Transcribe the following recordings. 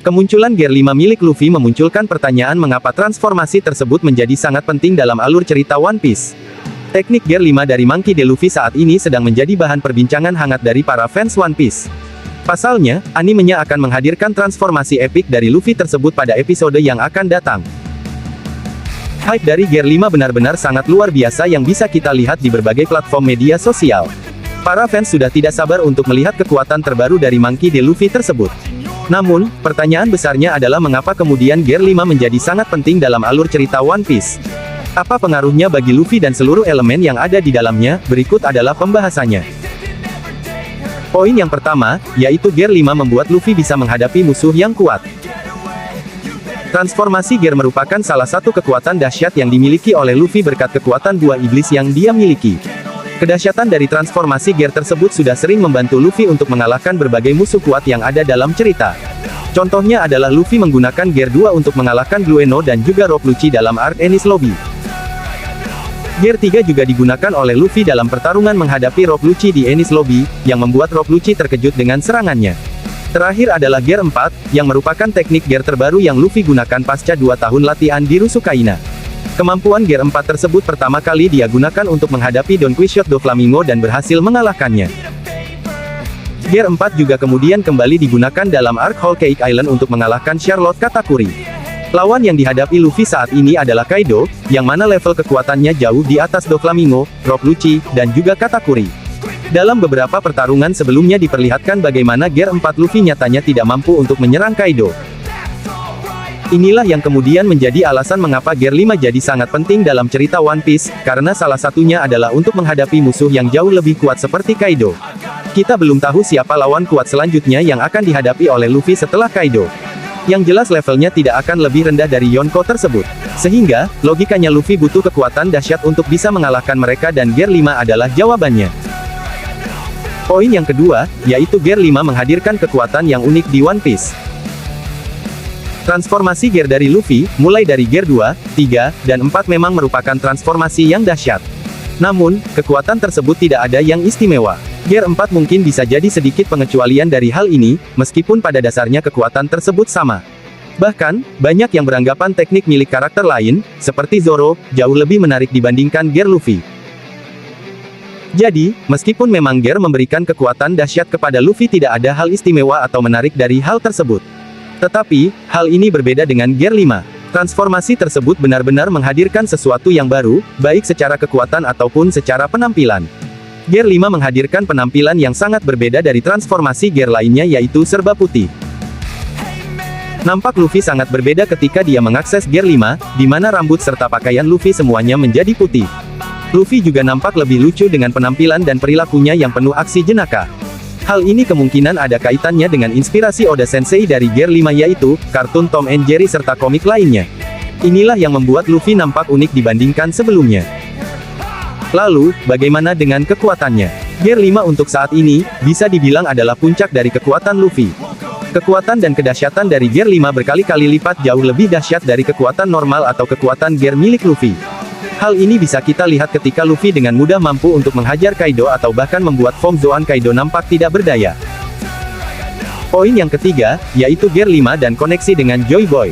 Kemunculan Gear 5 milik Luffy memunculkan pertanyaan mengapa transformasi tersebut menjadi sangat penting dalam alur cerita One Piece. Teknik Gear 5 dari Monkey D. Luffy saat ini sedang menjadi bahan perbincangan hangat dari para fans One Piece. Pasalnya, animenya akan menghadirkan transformasi epik dari Luffy tersebut pada episode yang akan datang. Hype dari Gear 5 benar-benar sangat luar biasa yang bisa kita lihat di berbagai platform media sosial. Para fans sudah tidak sabar untuk melihat kekuatan terbaru dari Monkey D. Luffy tersebut. Namun, pertanyaan besarnya adalah mengapa kemudian Gear 5 menjadi sangat penting dalam alur cerita One Piece. Apa pengaruhnya bagi Luffy dan seluruh elemen yang ada di dalamnya? Berikut adalah pembahasannya. Poin yang pertama, yaitu Gear 5 membuat Luffy bisa menghadapi musuh yang kuat. Transformasi Gear merupakan salah satu kekuatan dahsyat yang dimiliki oleh Luffy berkat kekuatan buah iblis yang dia miliki. Kedahsyatan dari transformasi Gear tersebut sudah sering membantu Luffy untuk mengalahkan berbagai musuh kuat yang ada dalam cerita. Contohnya adalah Luffy menggunakan Gear 2 untuk mengalahkan Blue Eno dan juga Rob Lucci dalam arc Enies Lobby. Gear 3 juga digunakan oleh Luffy dalam pertarungan menghadapi Rob Lucci di Enies Lobby, yang membuat Rob Lucci terkejut dengan serangannya. Terakhir adalah Gear 4, yang merupakan teknik Gear terbaru yang Luffy gunakan pasca 2 tahun latihan di Rusukaina. Kemampuan Gear 4 tersebut pertama kali dia gunakan untuk menghadapi Don Quixote Doflamingo dan berhasil mengalahkannya. Gear 4 juga kemudian kembali digunakan dalam arc Whole Cake Island untuk mengalahkan Charlotte Katakuri. Lawan yang dihadapi Luffy saat ini adalah Kaido, yang mana level kekuatannya jauh di atas Doflamingo, Rob Lucci, dan juga Katakuri. Dalam beberapa pertarungan sebelumnya diperlihatkan bagaimana Gear 4 Luffy nyatanya tidak mampu untuk menyerang Kaido. Inilah yang kemudian menjadi alasan mengapa Gear 5 jadi sangat penting dalam cerita One Piece, karena salah satunya adalah untuk menghadapi musuh yang jauh lebih kuat seperti Kaido. Kita belum tahu siapa lawan kuat selanjutnya yang akan dihadapi oleh Luffy setelah Kaido. Yang jelas levelnya tidak akan lebih rendah dari Yonko tersebut. Sehingga, logikanya Luffy butuh kekuatan dahsyat untuk bisa mengalahkan mereka dan Gear 5 adalah jawabannya. Poin yang kedua, yaitu Gear 5 menghadirkan kekuatan yang unik di One Piece. Transformasi Gear dari Luffy, mulai dari Gear 2, 3, dan 4 memang merupakan transformasi yang dahsyat. Namun, kekuatan tersebut tidak ada yang istimewa. Gear 4 mungkin bisa jadi sedikit pengecualian dari hal ini, meskipun pada dasarnya kekuatan tersebut sama. Bahkan, banyak yang beranggapan teknik milik karakter lain, seperti Zoro, jauh lebih menarik dibandingkan Gear Luffy. Jadi, meskipun memang Gear memberikan kekuatan dahsyat kepada Luffy, tidak ada hal istimewa atau menarik dari hal tersebut. Tetapi, hal ini berbeda dengan Gear 5. Transformasi tersebut benar-benar menghadirkan sesuatu yang baru, baik secara kekuatan ataupun secara penampilan. Gear 5 menghadirkan penampilan yang sangat berbeda dari transformasi Gear lainnya, yaitu serba putih. Nampak Luffy sangat berbeda ketika dia mengakses Gear 5, di mana rambut serta pakaian Luffy semuanya menjadi putih. Luffy juga nampak lebih lucu dengan penampilan dan perilakunya yang penuh aksi jenaka. Hal ini kemungkinan ada kaitannya dengan inspirasi Oda Sensei dari Gear 5, yaitu kartun Tom and Jerry serta komik lainnya. Inilah yang membuat Luffy nampak unik dibandingkan sebelumnya. Lalu, bagaimana dengan kekuatannya? Gear 5 untuk saat ini, bisa dibilang adalah puncak dari kekuatan Luffy. Kekuatan dan kedahsyatan dari Gear 5 berkali-kali lipat jauh lebih dahsyat dari kekuatan normal atau kekuatan Gear milik Luffy. Hal ini bisa kita lihat ketika Luffy dengan mudah mampu untuk menghajar Kaido atau bahkan membuat form Zoan Kaido nampak tidak berdaya. Poin yang ketiga, yaitu Gear 5 dan koneksi dengan Joy Boy.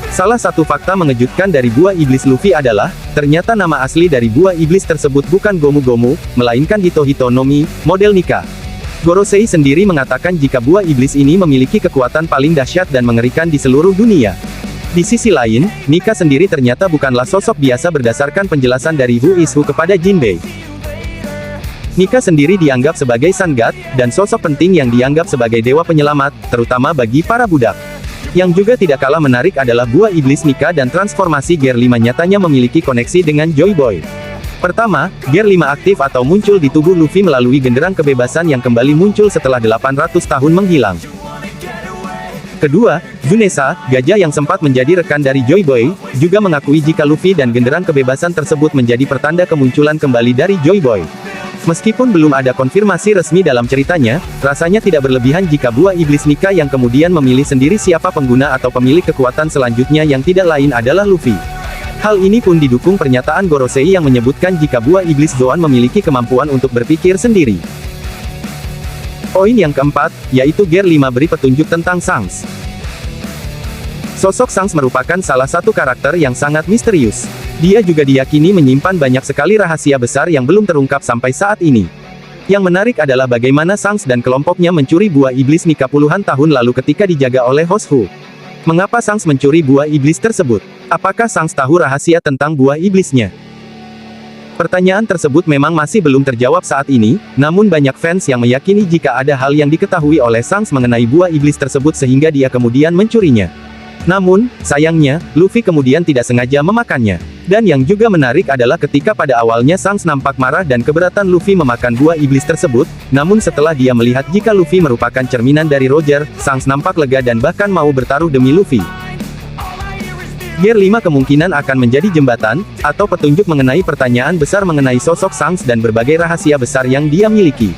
Salah satu fakta mengejutkan dari buah iblis Luffy adalah, ternyata nama asli dari buah iblis tersebut bukan Gomu Gomu, melainkan Hito Hito no Mi, model Nika. Gorosei sendiri mengatakan jika buah iblis ini memiliki kekuatan paling dahsyat dan mengerikan di seluruh dunia. Di sisi lain, Nika sendiri ternyata bukanlah sosok biasa berdasarkan penjelasan dari Who is Who kepada Jinbei. Nika sendiri dianggap sebagai Sun God, dan sosok penting yang dianggap sebagai dewa penyelamat, terutama bagi para budak. Yang juga tidak kalah menarik adalah buah iblis Nika dan transformasi Gear 5 nyatanya memiliki koneksi dengan Joy Boy. Pertama, Gear 5 aktif atau muncul di tubuh Luffy melalui genderang kebebasan yang kembali muncul setelah 800 tahun menghilang. Kedua, Zunesa, gajah yang sempat menjadi rekan dari Joy Boy, juga mengakui jika Luffy dan genderang kebebasan tersebut menjadi pertanda kemunculan kembali dari Joy Boy. Meskipun belum ada konfirmasi resmi dalam ceritanya, rasanya tidak berlebihan jika buah iblis Nika yang kemudian memilih sendiri siapa pengguna atau pemilik kekuatan selanjutnya yang tidak lain adalah Luffy. Hal ini pun didukung pernyataan Gorosei yang menyebutkan jika buah iblis Zoan memiliki kemampuan untuk berpikir sendiri. Poin yang keempat, yaitu Gear 5 beri petunjuk tentang Shanks. Sosok Shanks merupakan salah satu karakter yang sangat misterius. Dia juga diyakini menyimpan banyak sekali rahasia besar yang belum terungkap sampai saat ini. Yang menarik adalah bagaimana Shanks dan kelompoknya mencuri buah iblis Nika puluhan tahun lalu ketika dijaga oleh host Hu. Mengapa Shanks mencuri buah iblis tersebut? Apakah Shanks tahu rahasia tentang buah iblisnya? Pertanyaan tersebut memang masih belum terjawab saat ini, namun banyak fans yang meyakini jika ada hal yang diketahui oleh Shanks mengenai buah iblis tersebut sehingga dia kemudian mencurinya. Namun, sayangnya, Luffy kemudian tidak sengaja memakannya. Dan yang juga menarik adalah ketika pada awalnya Shanks nampak marah dan keberatan Luffy memakan buah iblis tersebut, namun setelah dia melihat jika Luffy merupakan cerminan dari Roger, Shanks nampak lega dan bahkan mau bertaruh demi Luffy. Gear 5 kemungkinan akan menjadi jembatan, atau petunjuk mengenai pertanyaan besar mengenai sosok Shanks dan berbagai rahasia besar yang dia miliki.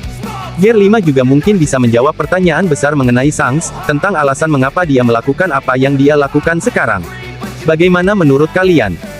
Gear 5 juga mungkin bisa menjawab pertanyaan besar mengenai Shanks, tentang alasan mengapa dia melakukan apa yang dia lakukan sekarang. Bagaimana menurut kalian?